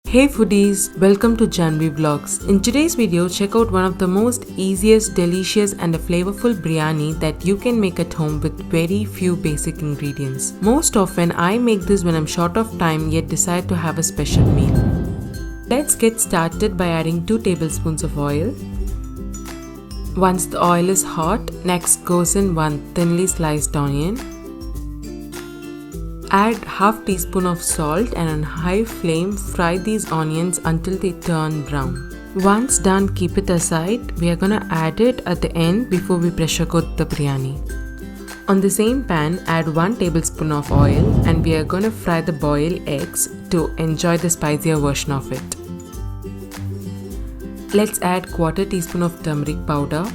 Hey foodies, welcome to Jaanavi Vlogs. In today's video, check out one of the most easiest, delicious and a flavorful biryani that you can make at home with very few basic ingredients. Most often, I make this when I'm short of time yet decide to have a special meal. Let's get started by adding 2 tablespoons of oil. Once the oil is hot, next goes in 1 thinly sliced onion. Add half teaspoon of salt and on high flame fry these onions until they turn brown. Once done, keep it aside. We are gonna add it at the end before we pressure cook the biryani. On the same pan, add 1 tablespoon of oil and we are gonna fry the boiled eggs to enjoy the spicier version of it. Let's add quarter teaspoon of turmeric powder,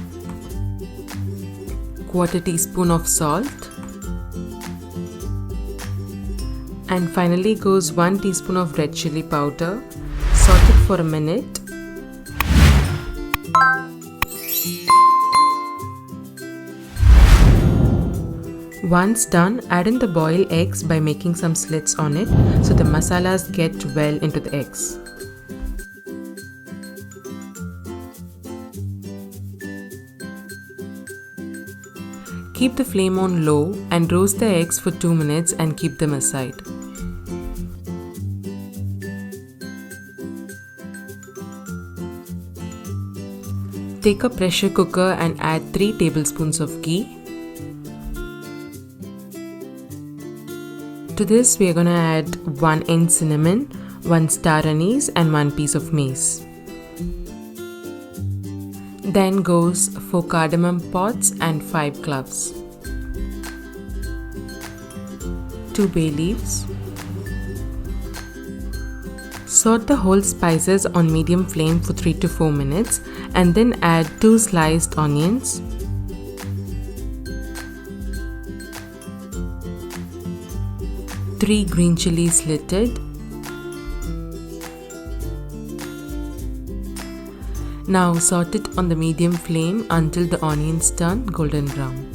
quarter teaspoon of salt, and finally goes 1 teaspoon of red chilli powder. Saute it for a minute. Once done, add in the boiled eggs by making some slits on it so the masalas get well into the eggs. Keep the flame on low and roast the eggs for 2 minutes and keep them aside. Take a pressure cooker and add 3 tablespoons of ghee. To this we are gonna add 1 inch cinnamon, 1 star anise and 1 piece of mace. Then goes 4 cardamom pods and 5 cloves, 2 bay leaves. Saute the whole spices on medium flame for 3 to 4 minutes and then add 2 sliced onions, three green chilies slitted. Now saute it on the medium flame until the onions turn golden brown.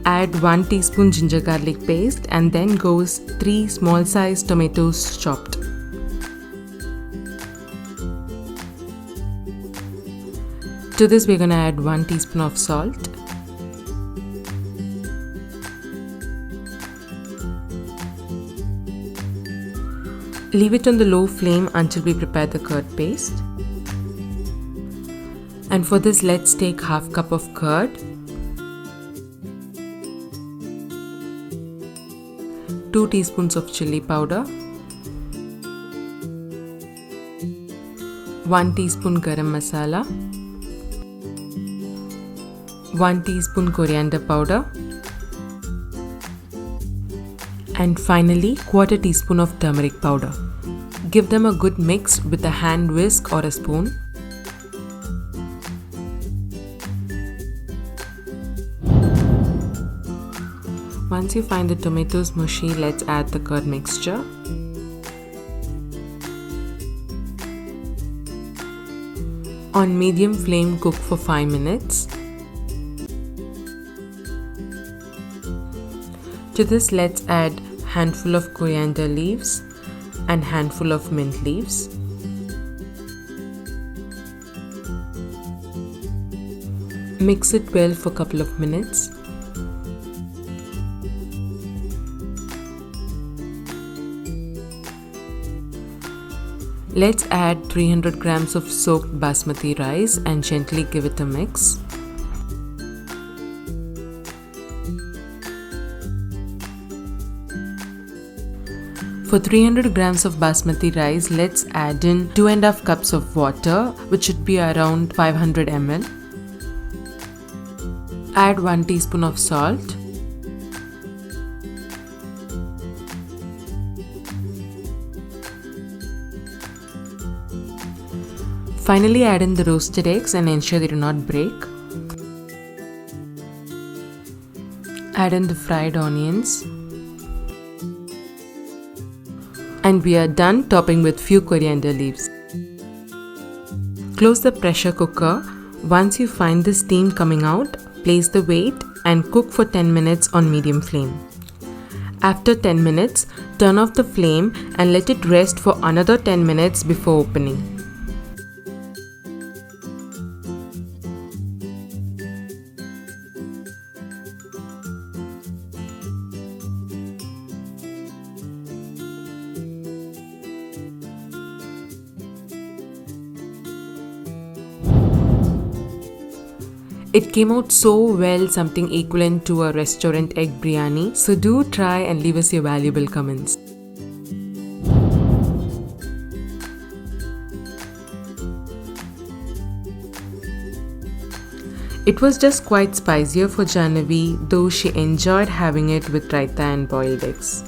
Add 1 teaspoon ginger garlic paste and then goes 3 small sized tomatoes chopped. To this we're gonna add 1 teaspoon of salt. Leave it on the low flame until we prepare the curd paste. And for this, let's take half cup of curd, 2 teaspoons of chilli powder, 1 teaspoon garam masala, 1 teaspoon coriander powder, and finally quarter teaspoon of turmeric powder. Give them a good mix with a hand whisk or a spoon. Once you find the tomatoes mushy, let's add the curd mixture. On medium flame, cook for 5 minutes. To this, let's add handful of coriander leaves and handful of mint leaves. Mix it well for a couple of minutes. Let's add 300 grams of soaked basmati rice and gently give it a mix. For 300 grams of basmati rice, let's add in 2.5 cups of water, which should be around 500 ml. Add 1 teaspoon of salt. Finally, add in the roasted eggs and ensure they do not break. Add in the fried onions. And we are done topping with few coriander leaves. Close the pressure cooker. Once you find the steam coming out, place the weight and cook for 10 minutes on medium flame. After 10 minutes, Turn off the flame and let it rest for another 10 minutes before opening. It came out so well, something equivalent to a restaurant egg biryani. So do try and leave us your valuable comments. It was just quite spicier for Jaanavi, though she enjoyed having it with raita and boiled eggs.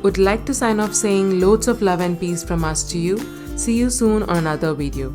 Would like to sign off saying loads of love and peace from us to you. See you soon on another video.